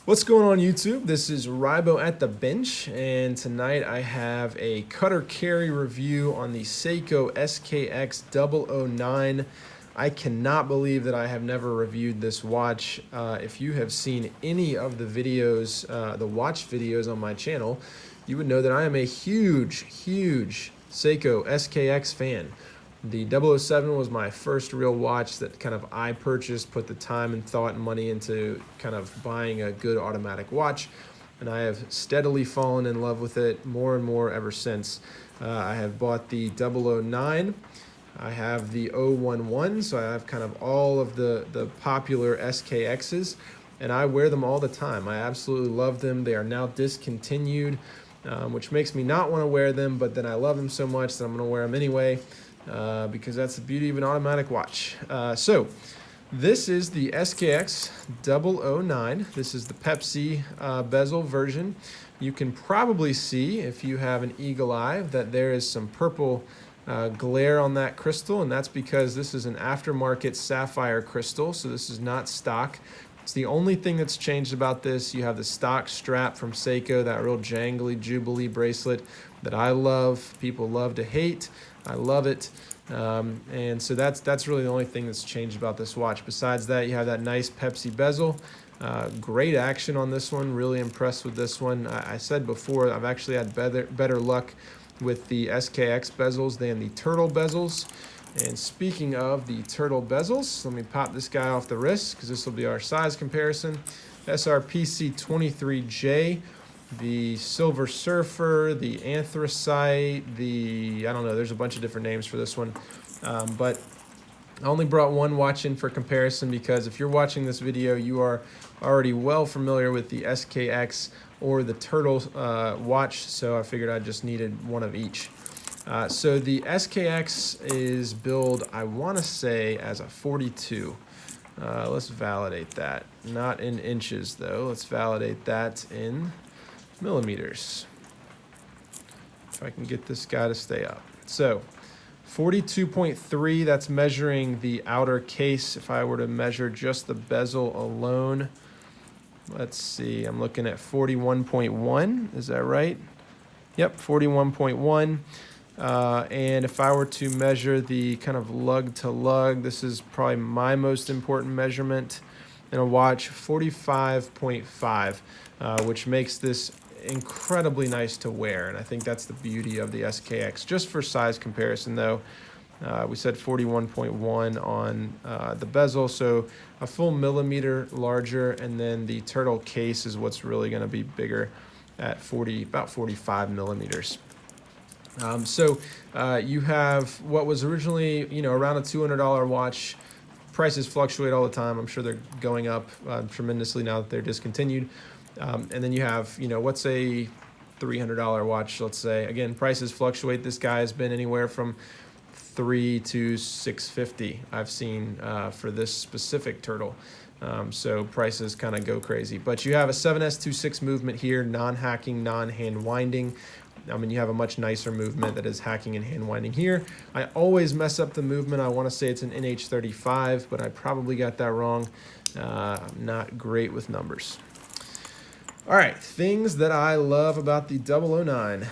What's going on YouTube? This is Rybo at the bench, and tonight I have a cutter carry review on the Seiko SKX009. I cannot believe that I have never reviewed this watch. If you have seen any of the videos, the watch videos on my channel, you would know that I am a huge Seiko SKX fan. The 007 was my first real watch that kind of I purchased, put the time and thought and money into kind of buying a good automatic watch, and I have steadily fallen in love with it more and more ever since. I have bought the 009, I have the 011, so I have kind of all of the popular SKXs, and I wear them all the time. I absolutely love them. They are now discontinued, which makes me not want to wear them, but then I love them so much that I'm going to wear them anyway. Because that's the beauty of an automatic watch. So this is the SKX009. This is the Pepsi Bezel version. You can probably see, if you have an eagle eye, that there is some purple glare on that crystal, and that's because this is an aftermarket sapphire crystal, so this is not stock. It's the only thing that's changed about this. You have the stock strap from Seiko, that real jangly Jubilee bracelet that I love. People love to hate. I love it. And so that's really the only thing that's changed about this watch. Besides that, you have that nice Pepsi bezel. Great action on this one. Really impressed with this one. I said before, I've actually had better luck with the SKX bezels than the turtle bezels. And speaking of the turtle bezels, let me pop this guy off the wrist because this will be our size comparison. SRPC 23J, the Silver Surfer, the Anthracite, I don't know, there's a bunch of different names for this one. But I only brought one watch in for comparison because if you're watching this video, you are already well familiar with the SKX or the Turtle watch, so I figured I just needed one of each. So the SKX is billed, I want to say, as a 42. Let's validate that. Not in inches, though. Let's validate that in millimeters. If I can get this guy to stay up. So 42.3, that's measuring the outer case. If I were to measure just the bezel alone, let's see, I'm looking at 41.1. Is that right? Yep, 41.1. And if I were to measure the kind of lug to lug, this is probably my most important measurement in a watch, 45.5, which makes this incredibly nice to wear. And I think that's the beauty of the SKX. Just for size comparison though, we said 41.1 on the bezel, so a full millimeter larger, and then the turtle case is what's really going to be bigger at about 45 millimeters. So you have what was originally, around a $200 watch. Prices fluctuate all the time. I'm sure they're going up tremendously now that they're discontinued. And then you have, what's a $300 watch, let's say. Again, prices fluctuate. This guy has been anywhere from $300 to $650 I've seen for this specific turtle. So prices kind of go crazy. But you have a 7S26 movement here, non-hacking, non-hand winding. I mean, you have a much nicer movement that is hacking and hand winding here. I always mess up the movement. I want to say it's an NH35, but I probably got that wrong. I'm not great with numbers. All right, things that I love about the 009.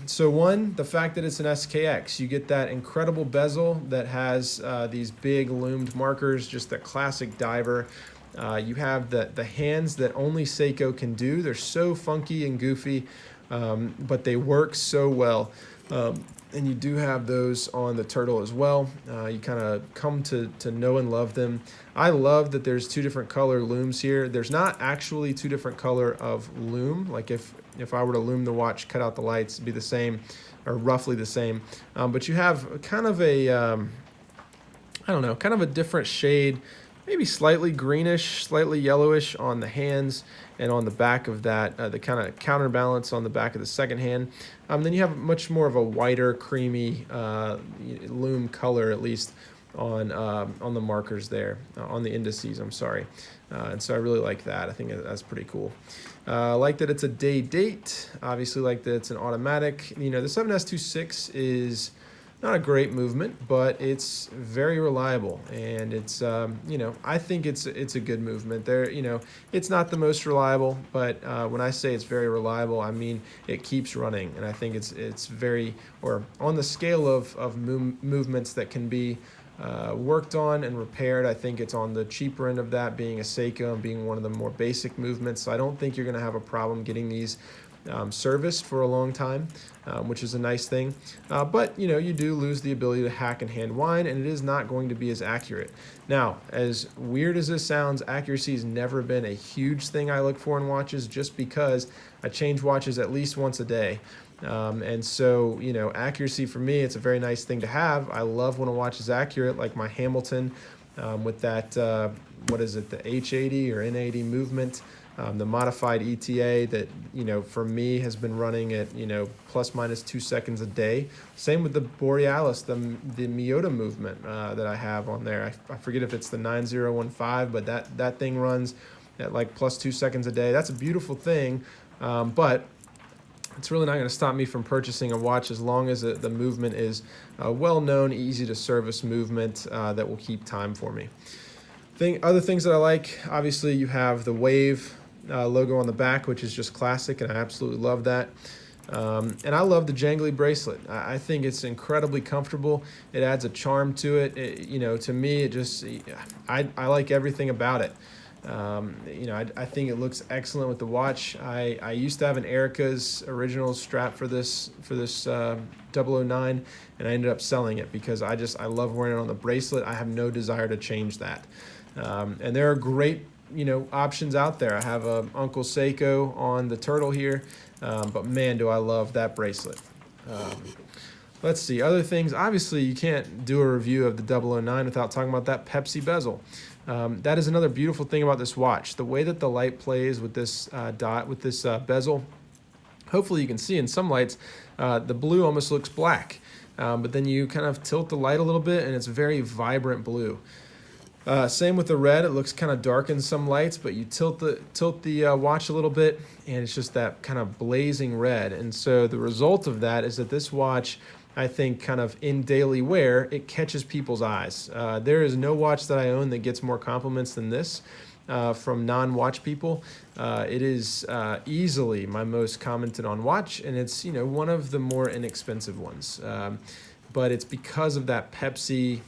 So one, the fact that it's an SKX. You get that incredible bezel that has these big loomed markers, just the classic diver. You have the hands that only Seiko can do. They're so funky and goofy. But they work so well, and you do have those on the turtle as well. You kind of come to know and love them. I love that there's two different color looms here. There's not actually two different color of loom. Like if I were to loom the watch, cut out the lights, it'd be the same, or roughly the same. But you have kind of a, I don't know, kind of a different shade, maybe slightly greenish, slightly yellowish on the hands, and on the back of that, the kind of counterbalance on the back of the second hand. Then you have much more of a whiter, creamy loom color, at least on the markers there, on the indices, I'm sorry. And so I really like that. I think that's pretty cool. I like that it's a day date. Obviously like that it's an automatic. The 7S26 is not a great movement, but it's very reliable, and it's you know, I think it's a good movement. There, you know, it's not the most reliable, but when I say it's very reliable, I mean it keeps running, and I think it's very, or on the scale of movements that can be worked on and repaired, I think it's on the cheaper end of that, being a Seiko and being one of the more basic movements. So I don't think you're going to have a problem getting these serviced for a long time, which is a nice thing. But you know, you do lose the ability to hack and hand wind, and it is not going to be as accurate. Now, as weird as this sounds, accuracy has never been a huge thing I look for in watches, just because I change watches at least once a day. And so, you know, accuracy for me, it's a very nice thing to have. I love when a watch is accurate, like my Hamilton with that, what is it, the H80 or N80 movement, the modified ETA that, you know, for me has been running at, you know, plus minus 2 seconds a day. Same with the Borealis, the Miyota movement that I have on there. I forget if it's the 9015, but that thing runs at like plus 2 seconds a day. That's a beautiful thing, but it's really not going to stop me from purchasing a watch as long as the movement is a well-known, easy-to-service movement that will keep time for me. Other things that I like, obviously you have the Wave logo on the back, which is just classic, and I absolutely love that. And I love the jangly bracelet. I think it's incredibly comfortable. It adds a charm to it. You know, to me, it just, I like everything about it. You know, I think it looks excellent with the watch. I used to have an Erica's original strap for this 009, and I ended up selling it because I love wearing it on the bracelet. I have no desire to change that. And there are great, you know, options out there. I have a Uncle Seiko on the Turtle here, but man, do I love that bracelet. Let's see, other things. Obviously, you can't do a review of the 009 without talking about that Pepsi Bezel. That is another beautiful thing about this watch. The way that the light plays with this bezel, hopefully you can see in some lights, the blue almost looks black. But then you kind of tilt the light a little bit, and it's very vibrant blue. Same with the red. It looks kind of dark in some lights, but you tilt the watch a little bit, and it's just that kind of blazing red. And so the result of that is that this watch, I think, kind of in daily wear, it catches people's eyes. There is no watch that I own that gets more compliments than this from non-watch people. It is easily my most commented on watch, and it's, you know, one of the more inexpensive ones. But it's because of that Pepsi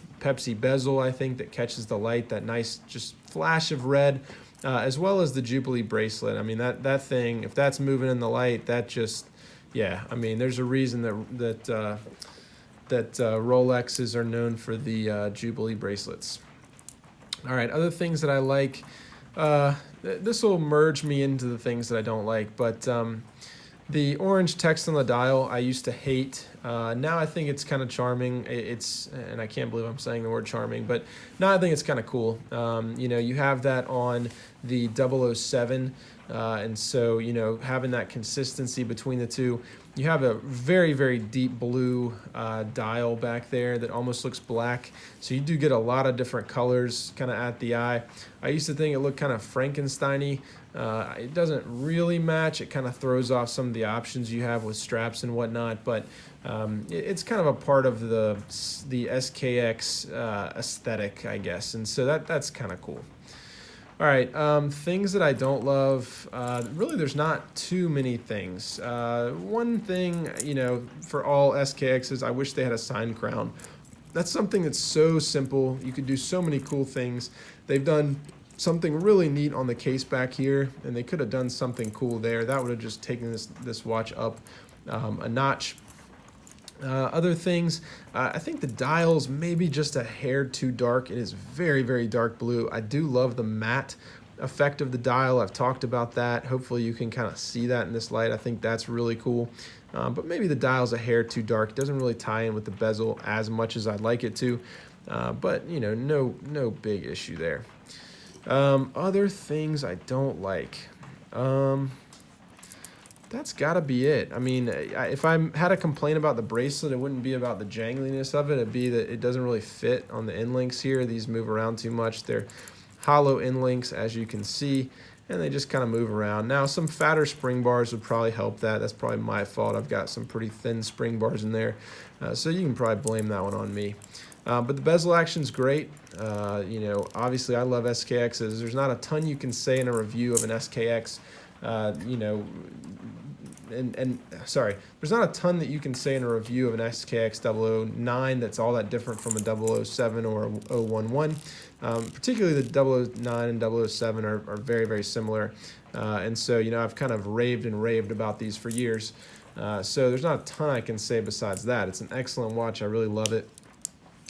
bezel, I think, that catches the light, that nice just flash of red, as well as the Jubilee bracelet. I mean, that thing, if that's moving in the light, that just, yeah, I mean, there's a reason that Rolexes are known for the Jubilee bracelets. All right, other things that I like. This will merge me into the things that I don't like, but the orange text on the dial I used to hate. Now I think it's kind of charming. And I can't believe I'm saying the word charming, but now I think it's kind of cool. You know, you have that on the 007, and so, you know, having that consistency between the two. You have a very, very deep blue dial back there that almost looks black. So you do get a lot of different colors kind of at the eye. I used to think it looked kind of Frankenstein-y. It doesn't really match. It kind of throws off some of the options you have with straps and whatnot, but it's kind of a part of the SKX aesthetic, I guess. And so that's kind of cool. All right, things that I don't love. Really, there's not too many things. One thing, you know, for all SKXs, I wish they had a sign crown. That's something that's so simple. You could do so many cool things. They've done something really neat on the case back here, and they could have done something cool there. That would have just taken this watch up a notch. Other things, I think the dial's maybe just a hair too dark. It is very, very dark blue. I do love the matte effect of the dial. I've talked about that. Hopefully you can kind of see that in this light. I think that's really cool. But maybe the dial's a hair too dark. It doesn't really tie in with the bezel as much as I'd like it to. But, you know, no big issue there. Other things I don't like. That's got to be it. I mean, if I had a complaint about the bracelet, it wouldn't be about the jangliness of it. It'd be that it doesn't really fit on the end links here. These move around too much. They're hollow end links, as you can see. and they just kind of move around. Now, some fatter spring bars would probably help that. That's probably my fault. I've got some pretty thin spring bars in there, so you can probably blame that one on me. But the bezel action's great. You know, obviously I love SKXs. There's not a ton you can say in a review of an SKX, you know, sorry, there's not a ton that you can say in a review of an SKX009 that's all that different from a 007 or a 011. Particularly the 009 and 007 are very, very similar. And so, you know, I've kind of raved about these for years. So there's not a ton I can say besides that. It's an excellent watch. I really love it.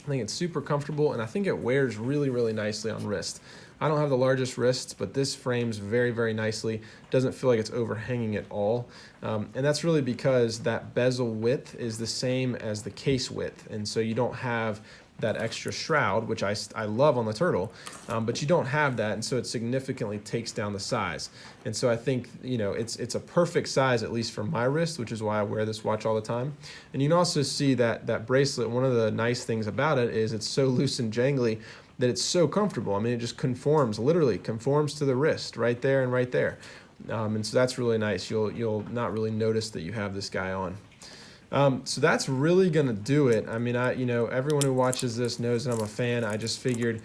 I think it's super comfortable, and I think it wears really, really nicely on wrist. I don't have the largest wrists, but this frames very, very nicely. Doesn't feel like it's overhanging at all. And that's really because that bezel width is the same as the case width. And so you don't have that extra shroud, which I love on the Turtle, but you don't have that, and so it significantly takes down the size. And so I think, you know, it's a perfect size, at least for my wrist, which is why I wear this watch all the time. And you can also see that bracelet, one of the nice things about it is it's so loose and jangly that it's so comfortable. I mean, it just conforms, literally conforms to the wrist right there and right there. And so that's really nice. You'll not really notice that you have this guy on. So that's really gonna do it. I mean, you know, everyone who watches this knows that I'm a fan. I just figured,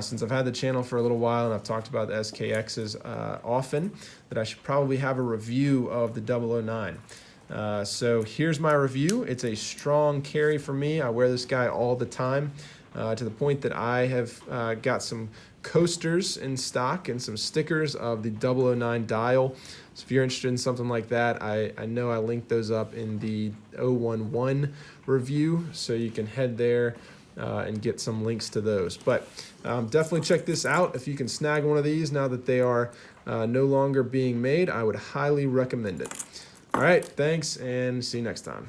since I've had the channel for a little while and I've talked about the SKXs often, that I should probably have a review of the 009. So here's my review. It's a strong carry for me. I wear this guy all the time, to the point that I have got some coasters in stock and some stickers of the 009 dial. So if you're interested in something like that, I know I linked those up in the 011 review, so you can head there and get some links to those. But definitely check this out. If you can snag one of these now that they are no longer being made, I would highly recommend it. All right, thanks, and see you next time.